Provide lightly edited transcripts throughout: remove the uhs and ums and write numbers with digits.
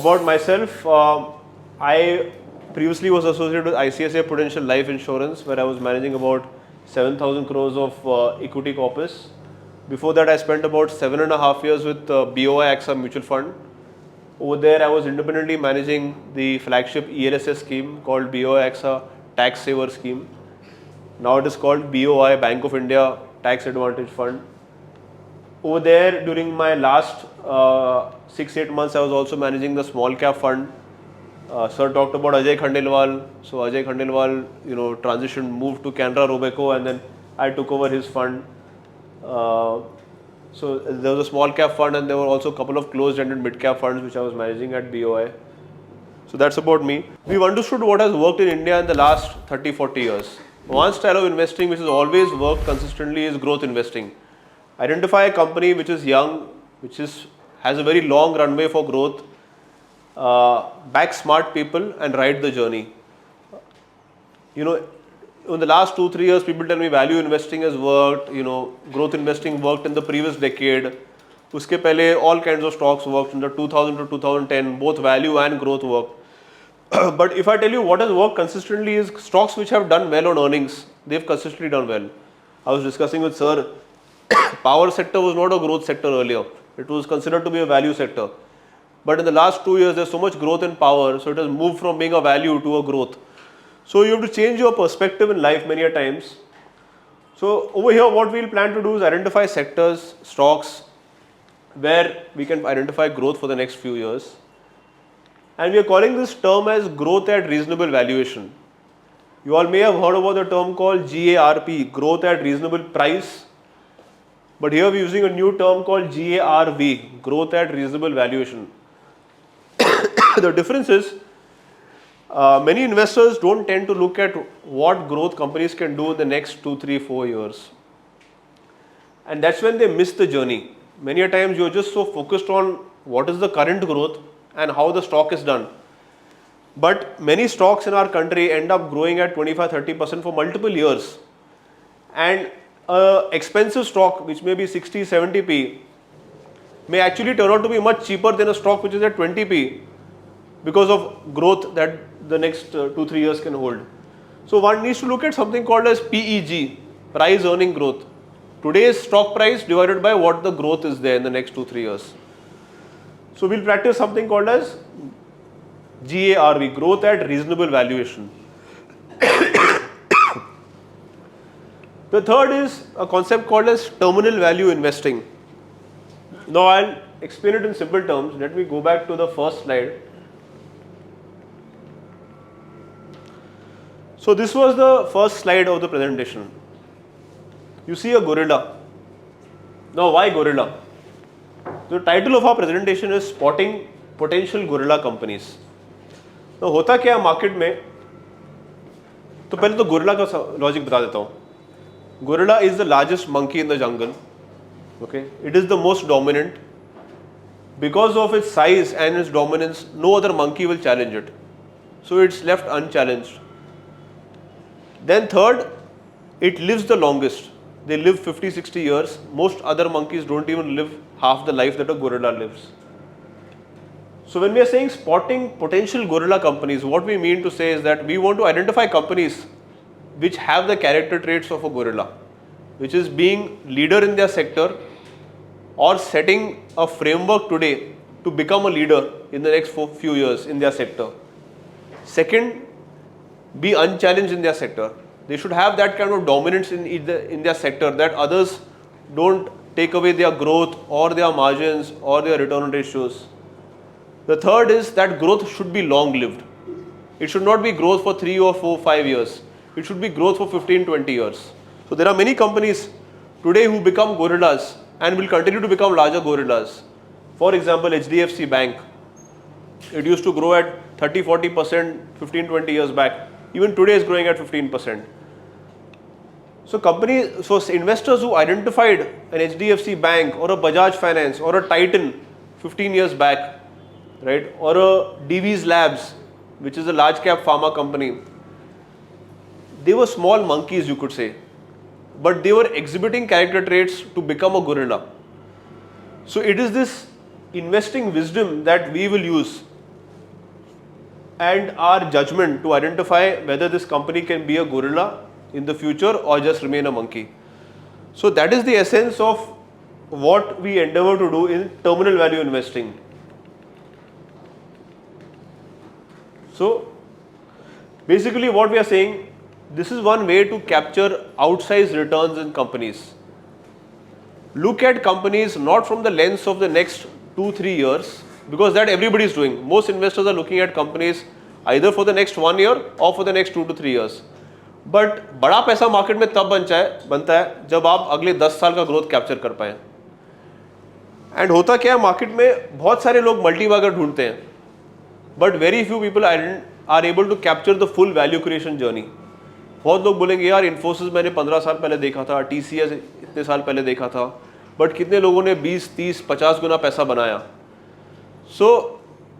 About myself, I previously was associated with ICICI Prudential Life Insurance, where I was managing about 7,000 crores of equity corpus. Before that, I spent about 7.5 years with BOI AXA Mutual Fund. Over there, I was independently managing the flagship ELSS scheme called BOI AXA Tax Saver Scheme. Now it is called BOI Bank of India Tax Advantage Fund. Over there, during my last 6-8 months, I was also managing the small cap fund. Sir talked about Ajay Khandelwal. So Ajay Khandelwal, transitioned, moved to Canara Robeco, and then I took over his fund. So there was a small cap fund, and there were also a couple of closed-ended mid-cap funds which I was managing at BOI. So that's about me. We've understood what has worked in India in the last 30-40 years. One style of investing which has always worked consistently is growth investing. Identify a company which is young, has a very long runway for growth, back smart people and ride the journey. In the last 2-3 years, people tell me value investing has worked, growth investing worked in the previous decade. Uske pehle all kinds of stocks worked from the 2000 to 2010, both value and growth worked. But if I tell you what has worked consistently is stocks which have done well on earnings, they've consistently done well. I was discussing with sir, power sector was not a growth sector earlier. It was considered to be a value sector. But in the last 2 years, there's so much growth in power, so it has moved from being a value to a growth. So you have to change your perspective in life many a times. So over here, what we'll plan to do is identify sectors, stocks, where we can identify growth for the next few years. And we are calling this term as growth at reasonable valuation. You all may have heard about the term called GARP, growth at reasonable price. But here we are using a new term called GARV, growth at reasonable valuation. The difference is, many investors don't tend to look at what growth companies can do in the next 2, 3, 4 years. And that's when they miss the journey. Many a times you're just so focused on what is the current growth and how the stock is done. But many stocks in our country end up growing at 25-30% for multiple years. And an expensive stock which may be 60-70p may actually turn out to be much cheaper than a stock which is at 20p because of growth that the next 2-3 years can hold. So one needs to look at something called as PEG, price earning growth. Today's stock price divided by what the growth is there in the next 2-3 years. So we'll practice something called as GARV, growth at reasonable valuation. The third is a concept called as terminal value investing. Now I'll explain it in simple terms. Let me go back to the first slide. So this was the first slide of the presentation. You see a gorilla. Now why gorilla? The title of our presentation is Spotting Potential Gorilla Companies. Now होता क्या market में? तो पहले तो gorilla का logic बता देता हूँ. Gorilla is the largest monkey in the jungle. Okay, it is the most dominant. Because of its size and its dominance, no other monkey will challenge it. So it's left unchallenged. Then third, it lives the longest. They live 50-60 years. Most other monkeys don't even live half the life that a gorilla lives. So when we are saying spotting potential gorilla companies, what we mean to say is that we want to identify companies which have the character traits of a gorilla, which is being leader in their sector or setting a framework today to become a leader in the next few years in their sector. Second, be unchallenged in their sector. They should have that kind of dominance in their sector that others don't take away their growth or their margins or their return ratios. The third is that growth should be long-lived. It should not be growth for 3 or 4, 5 years. It should be growth for 15-20 years. So there are many companies today who become gorillas and will continue to become larger gorillas. For example, HDFC Bank. It used to grow at 30-40% 15-20 years back. Even today is growing at 15%. So investors who identified an HDFC Bank or a Bajaj Finance or a Titan 15 years back, right, or a Divi's Labs, which is a large cap pharma company, they were small monkeys, you could say, but they were exhibiting character traits to become a gorilla. So it is this investing wisdom that we will use and our judgment to identify whether this company can be a gorilla in the future or just remain a monkey. So that is the essence of what we endeavor to do in terminal value investing. So basically what we are saying, this is one way to capture outsized returns in companies. Look at companies not from the lens of the next 2-3 years, because that everybody is doing. Most investors are looking at companies either for the next 1 year or for the next 2 to 3 years. But बड़ा पैसा market में तब बनता है जब आप अगले 10 साल का ग्रोथ कैप्चर कर पाए. एंड होता क्या है, मार्केट में बहुत सारे लोग मल्टीबैगर ढूंढते हैं, but very few people are able to capture the full value creation journey. बहुत लोग बोलेंगे यार इन्फोसिस मैंने 15 साल पहले देखा था, TCS इतने साल पहले देखा था, बट कितने लोगों ने 20, 30, 50 गुना पैसा बनाया. So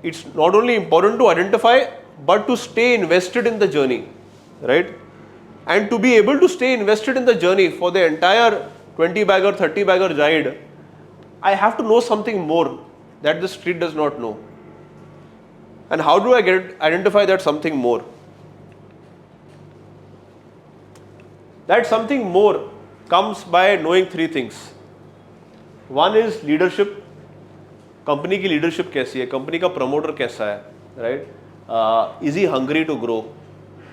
it's not only important to identify but to stay invested in the journey, right? And to be able to stay invested in the journey for the entire 20-bagger, 30-bagger ride, I have to know something more that the street does not know. And how do I identify that something more? That something more comes by knowing 3 things. One is leadership. Company की leadership कैसी है, company का promoter कैसा है, right? Is he hungry to grow?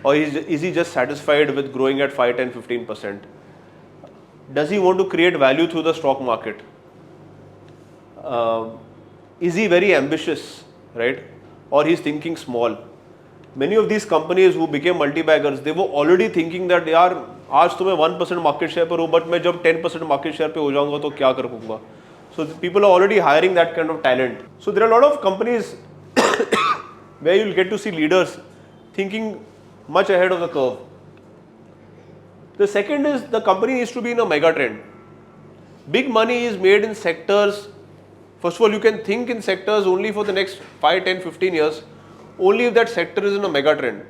Or is he just satisfied with growing at 5, 10, 15%? Does he want to create value through the stock market? Is he very ambitious, right? Or he's thinking small? Many of these companies who became multi-baggers, they were already thinking that यार आज तो मैं 1% market share पर हूँ, but मैं जब 10% market share पे हो जाऊँगा तो क्या कर पाऊँगा? So people are already hiring that kind of talent. So there are a lot of companies where you'll get to see leaders thinking much ahead of the curve. The second is the company needs to be in a mega trend. Big money is made in sectors. First of all, you can think in sectors only for the next 5, 10, 15 years, only if that sector is in a mega trend.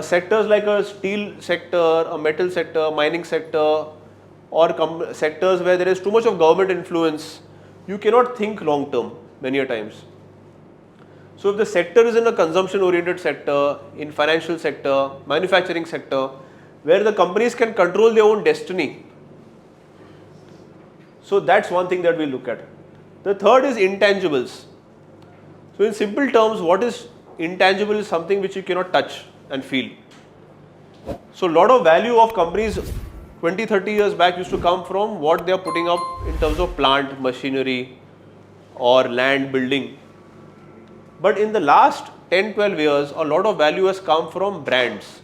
Sectors like a steel sector, a metal sector, mining sector, or sectors where there is too much of government influence, you cannot think long term many a times. So if the sector is in a consumption oriented sector, in financial sector, manufacturing sector, where the companies can control their own destiny. So that's one thing that we look at. The third is intangibles. So in simple terms, what is intangible is something which you cannot touch and feel. So a lot of value of companies 20, 30 years back used to come from what they are putting up in terms of plant, machinery or land building. But in the last 10, 12 years, a lot of value has come from brands.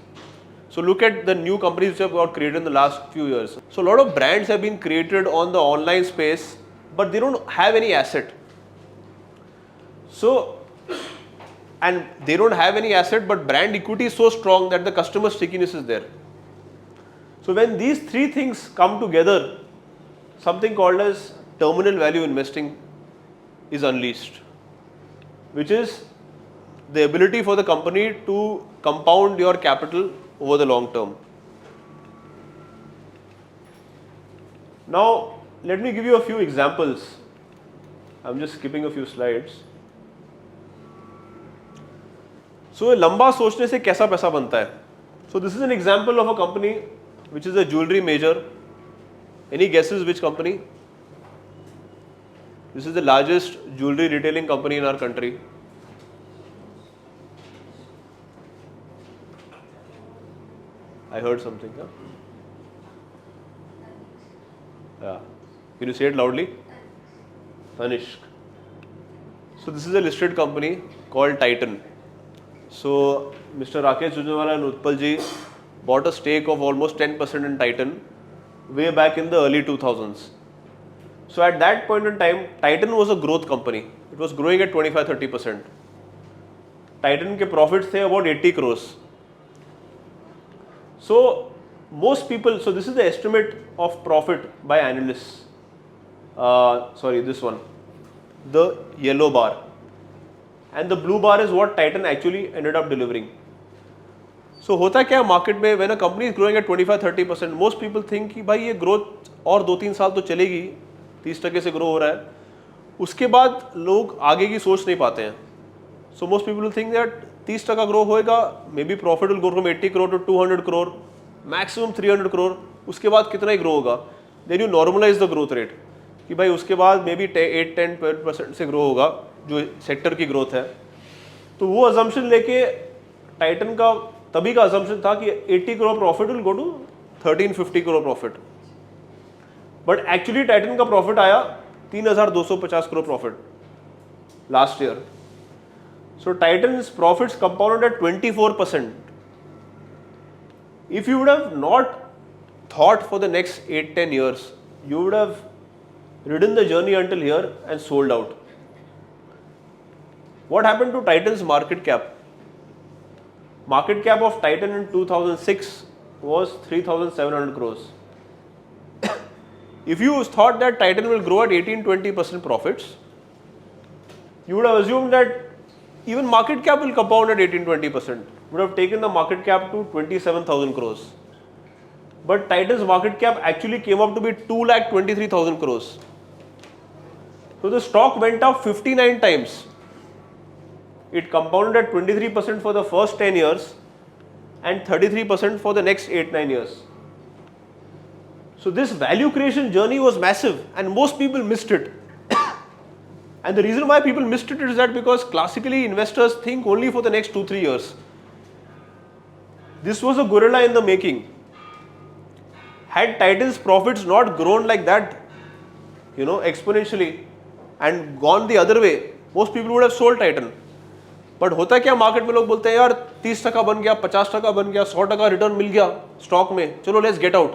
So look at the new companies which have got created in the last few years. So a lot of brands have been created on the online space, but they don't have any asset. So, and they don't have any asset, but brand equity is so strong that the customer stickiness is there. So when these 3 things come together, something called as terminal value investing is unleashed, which is the ability for the company to compound your capital over the long term. Now, let me give you a few examples. I'm just skipping a few slides. So, लंबा सोचने से कैसा पैसा बनता है? So, this is an example of a company which is a jewelry major. Any guesses which company? This is the largest jewelry retailing company in our country. I heard something. Huh? Yeah. Can you say it loudly? Tanishq. So this is a listed company called Titan. So Mr. Rakesh Jhunjhunwala and Utpal ji bought a stake of almost 10% in Titan way back in the early 2000s. So at that point in time, Titan was a growth company. It was growing at 25-30%. Titan के profits थे about 80 crores. So most people, so this is the estimate of profit by analysts. Sorry, this one, the yellow bar, and the blue bar is what Titan actually ended up delivering. So होता क्या market में when a company is growing at 25-30%, most people think कि भाई ये growth और 2-3 साल तो चलेगी, 30% से ग्रो हो रहा है, उसके बाद लोग आगे की सोच नहीं पाते हैं. So most people think that 30% grow होएगा, maybe profit will go from 80 crore to 200 crore, maximum 300 crore, उसके बाद कितना ही ग्रो होगा. Then you normalise the growth rate कि भाई उसके बाद मे बी 8-10% से ग्रो होगा जो सेक्टर की ग्रोथ है. तो वो अजम्पशन लेके टाइटन का तभी का अजम्पशन था कि 80 crore profit will go to 1350 crore profit. But actually Titan का प्रॉफिट आया 3250 crore profit last year. So Titan's profits compounded at 24%. If you would have not thought for the next 8-10 years, you would have ridden the journey until here and sold out. What happened to Titan's market cap? Market cap of Titan in 2006 was 3,700 crores. If you thought that Titan will grow at 18-20% profits, you would have assumed that even market cap will compound at 18-20%. Would have taken the market cap to 27,000 crores. But Titan's market cap actually came up to be 2,23,000 crores. So the stock went up 59 times. It compounded at 23% for the first 10 years and 33% for the next 8-9 years. So this value creation journey was massive and most people missed it. And the reason why people missed it is that because classically investors think only for the next 2-3 years. This was a gorilla in the making. Had Titan's profits not grown like that, exponentially and gone the other way, most people would have sold Titan. But होता क्या market में लोग बोलते हैं यार 30% बन गया, 50% बन गया, 100% रिटर्न मिल गया स्टॉक में, चलो let's get out.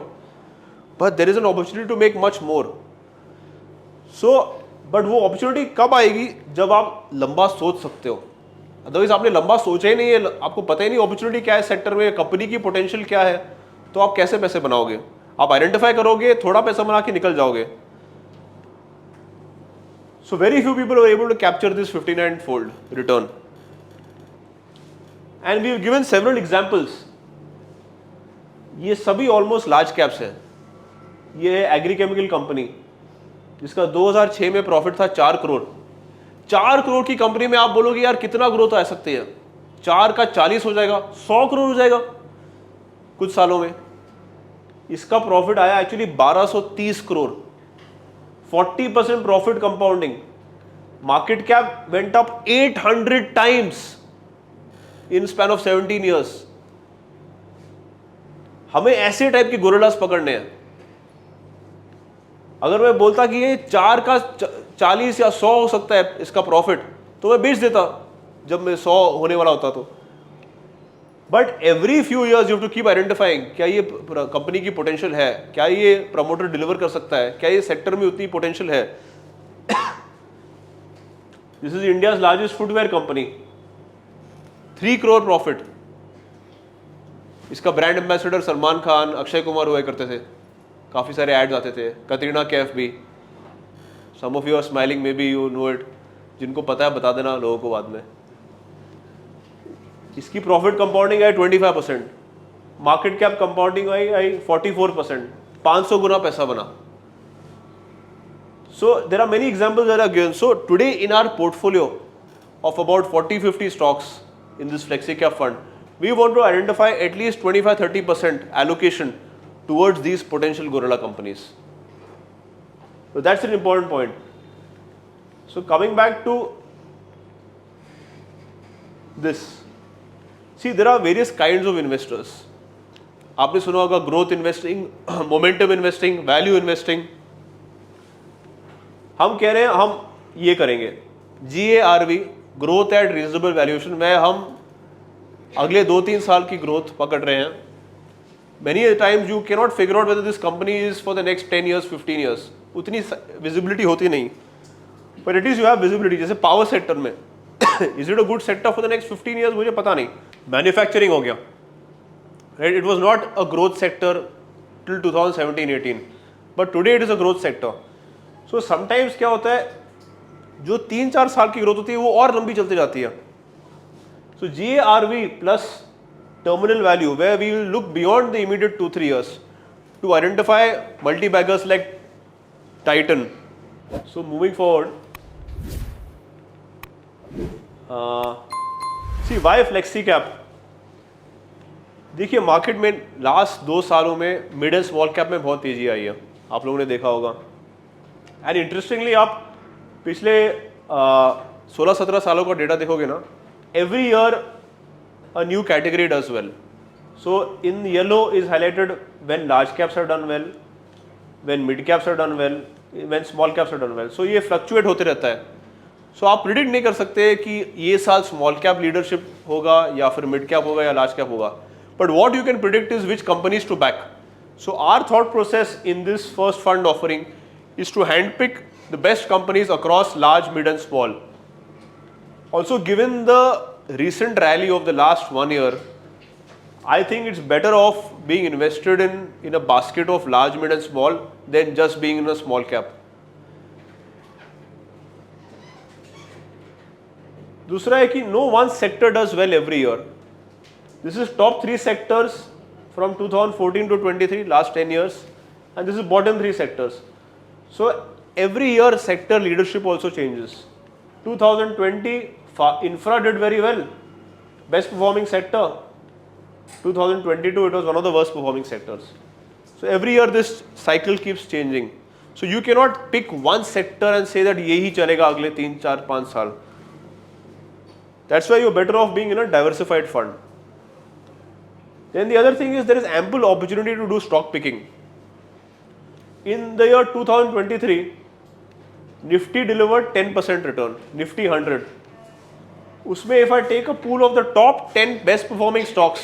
But there is an opportunity to make much more. So but वो अपॉर्चुनिटी कब आएगी जब आप लंबा सोच सकते हो. अदरवाइज आपने लंबा सोचा ही नहीं है, आपको पता ही नहीं अपॉर्चुनिटी क्या है सेक्टर में, कंपनी की पोटेंशियल क्या है, तो आप कैसे पैसे बनाओगे. आप आइडेंटिफाई करोगे, थोड़ा पैसा बना के निकल जाओगे. So very few people were able to capture this 59-fold return. And we have given several examples. ये सभी ऑलमोस्ट लार्ज कैप्स हैं. ये है एग्रीकेमिकल कंपनी जिसका 2006 में प्रॉफिट था 4 करोड़. 4 करोड़ की कंपनी में आप बोलोगे यार कितना ग्रोथ आ सकती है, 4 का 40 हो जाएगा, 100 करोड़ हो जाएगा कुछ सालों में. इसका प्रॉफिट आया actually 1230 crore, 40% profit compounding. Market cap went up 800 times in span of 17 years. हमें ऐसे टाइप के गोरिल्लास पकड़ने हैं. अगर मैं बोलता कि ये 4 का 40 या 100 हो सकता है इसका प्रॉफिट, तो मैं बेच देता जब मैं 100 होने वाला होता तो. But every few years you have to keep identifying क्या ये कंपनी की पोटेंशियल है, क्या ये प्रमोटर डिलीवर कर सकता है, क्या ये सेक्टर में उतनी पोटेंशियल है. This is India's largest footwear company, 3 crore profit. इसका ब्रांड एम्बेसडर सलमान खान, अक्षय कुमार हुआ करते थे, काफ़ी सारे एड्स आते थे, कतरीना कैफ भी. Some of you are smiling, may be you know it. जिनको पता है बता देना लोगों को बाद में. इसकी प्रॉफिट कंपाउंडिंग है 25%, मार्केट कैप कंपाउंडिंग आई 44%, 500 गुना पैसा बना. So there are many examples that are given. So today in our portfolio of about 40-50 stocks in this Flexi Cap Fund, we want to identify at least 25-30% allocation towards these potential gorilla companies. So that's an important point. So coming back to this, see there are various kinds of investors. आपने सुना होगा growth investing, momentum investing, value investing. हम कह रहे हैं हम ये करेंगे GARV, growth at reasonable valuation में हम अगले 2-3 साल की ग्रोथ पकड़ रहे हैं. Many times you can not figure out whether this company is for the next 10 years 15 years. उतनी विजिबिलिटी होती नहीं, पर it is you have visibility. जैसे पावर सेक्टर में is it a good sector for the next 15 years, मुझे पता नहीं. Manufacturing हो गया, right, it was not a growth sector till 2017-18, but today it is a growth sector. So sometimes क्या होता है, जो 3-4 साल की ग्रोथ होती है वो और लंबी चलती जाती है. So GARV plus terminal value where we will look beyond the immediate 2-3 years to identify multi baggers like Titan. So moving forward, see why flexi cap? देखिए मार्केट में लास्ट 2 सालों में मिड एंड स्मॉल कैप में बहुत तेजी आई है, आप लोगों ने देखा होगा। एंड इंटरेस्टिंगली आप पिछले 16-17 सालों का डेटा देखोगे ना, every year a new category does well. So in yellow is highlighted when large caps are done well, when mid caps are done well, when small caps are done well. So ये fluctuate होते रहता है. So आप predict नहीं कर सकते कि ये साल small cap leadership होगा या फिर mid cap होगा या large cap होगा. But what you can predict is which companies to back. So our thought process in this first fund offering is to handpick the best companies across large, mid and small. Also, given the recent rally of the last 1 year, I think it's better off being invested in a basket of large, mid and small than just being in a small cap. दूसरा है कि no one sector does well every year. This is top 3 sectors from 2014 to 23, last 10 years, and this is bottom 3 sectors. So every year sector leadership also changes. 2020 infra did very well, best performing sector. 2022 it was one of the worst performing sectors. So every year this cycle keeps changing. So you cannot pick one sector and say that यही चलेगा अगले 3, 4, 5 साल. That's why you're better off being in a diversified fund. Then the other thing is there is ample opportunity to do stock picking. In the year 2023, Nifty delivered 10% return, Nifty 100. उसमें if I take a pool of the top 10 best performing stocks,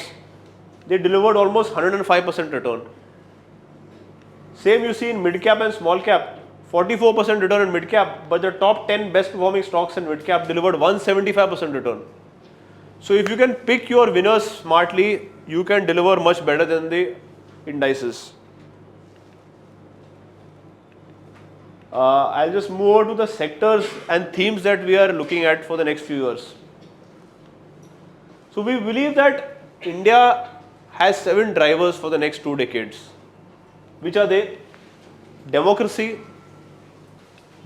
they delivered almost 105% return. Same you see in mid cap and small cap, 44% return in mid cap, but the top 10 best performing stocks in mid cap delivered 175% return. So if you can pick your winners smartly, you can deliver much better than the indices. I'll just move over to the sectors and themes that we are looking at for the next few years. So we believe that India has 7 drivers for the next 2 decades. Which are they? Democracy,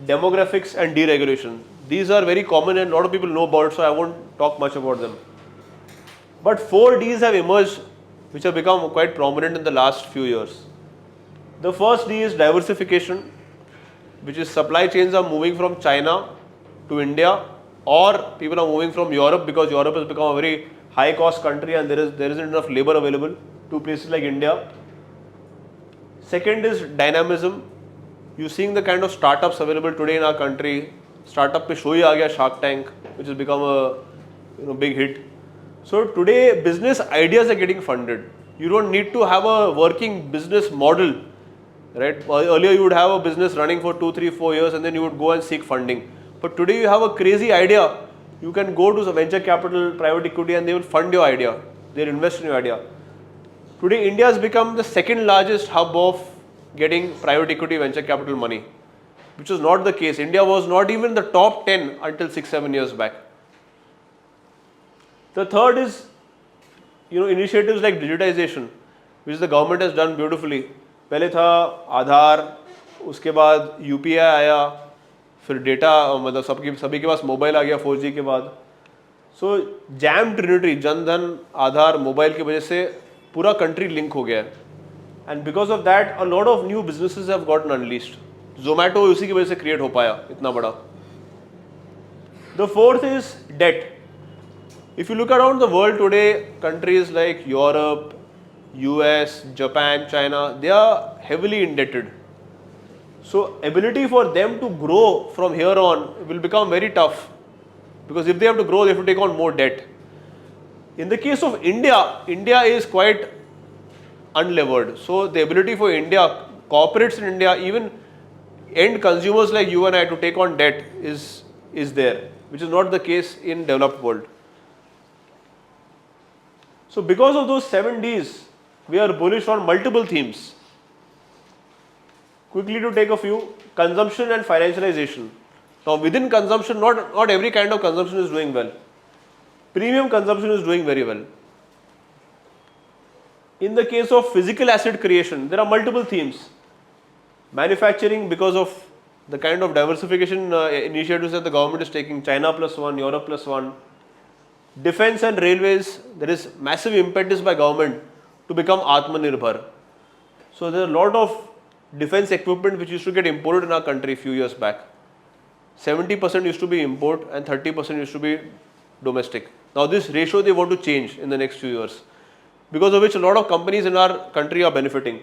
demographics and deregulation. These are very common and a lot of people know about, so I won't talk much about them. But 4 Ds have emerged which have become quite prominent in the last few years. The first D is diversification, which is supply chains are moving from China to India, or people are moving from Europe because Europe has become a very high cost country and there isn't enough labor available to places like India. Second is dynamism. You're seeing the kind of startups available today in our country. Startup pe show hi aa gaya, Shark Tank, which has become a big hit. So today business ideas are getting funded. You don't need to have a working business model, right? Earlier you would have a business running for 2, 3, 4 years and then you would go and seek funding. But today you have a crazy idea. You can go to some venture capital, private equity and they will fund your idea. They'll invest in your idea. Today India has become the second largest hub of getting private equity venture capital money, which was not the case. India was not even the top 10 until 6, 7 years back. The third is initiatives like digitization, which the government has done beautifully. पहले था आधार, उसके बाद UPI आया, फिर data मतलब सभी के पास mobile आ गया 4G के बाद. So JAM trinity, Jan Dhan, Aadhaar, mobile की वजह से पूरा कंट्री लिंक हो गया है. And because of that a lot of new businesses have gotten unleashed. Zomato उसी की वजह से क्रिएट हो पाया इतना बड़ा. The fourth is debt. If you look around the world today, countries like Europe, US, Japan, China, they are heavily indebted. So ability for them to grow from here on will become very tough, because if they have to grow, they have to take on more debt. In the case of India, India is quite unlevered. So the ability for India, corporates in India, even end consumers like you and I to take on debt is there, which is not the case in developed world. So because of those 7 Ds, we are bullish on multiple themes. Quickly to take a few: consumption and financialization. Now within consumption, not every kind of consumption is doing well. Premium consumption is doing very well. In the case of physical asset creation, there are multiple themes. Manufacturing, because of the kind of diversification initiatives that the government is taking, China plus one, Europe plus one. Defense and railways, there is massive impetus by government to become Atmanirbhar. So there are a lot of defense equipment which used to get imported in our country a few years back. 70% used to be import and 30% used to be domestic. Now this ratio they want to change in the next few years, because of which a lot of companies in our country are benefiting.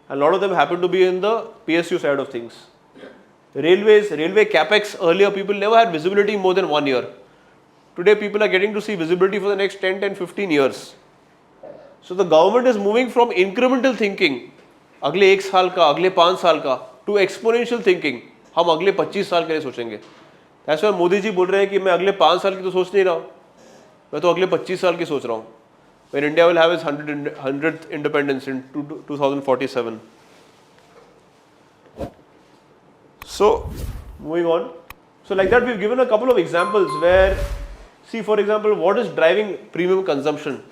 And a lot of them happen to be in the PSU side of things. Railways, railway capex, earlier people never had visibility more than 1 year. Today people are getting to see visibility for the next 10, 15 years. So the government is moving from incremental thinking, अगले 1 साल का, अगले 5 साल का, to exponential thinking. हम अगले 25 साल के लिए सोचेंगे. That's why मोदी जी बोल रहे हैं कि मैं अगले 5 साल की तो सोच नहीं रहा हूँ, मैं तो अगले 25 साल की सोच रहा हूँ. When India will have its 100th independence in 2047. So, moving on. So like that we've given a couple of examples where, see for example, what is driving premium consumption?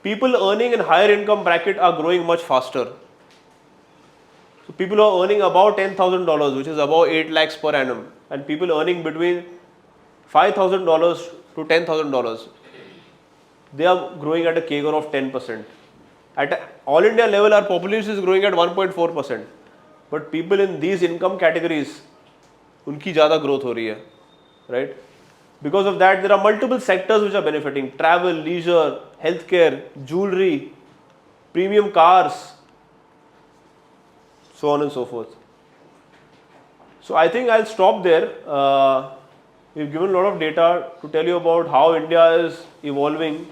People earning in higher income bracket are growing much faster. So people who are earning about $10,000, which is about 8 lakhs per annum, and people earning between $5,000 to $10,000, they are growing at a CAGR of 10%. At all India level, our population is growing at 1.4%. But people in these income categories, उनकी ज़्यादा growth हो रही है, right? Because of that, there are multiple sectors which are benefiting: travel, leisure, healthcare, jewelry, premium cars, so on and so forth. So I think I'll stop there. We've given a lot of data to tell you about how India is evolving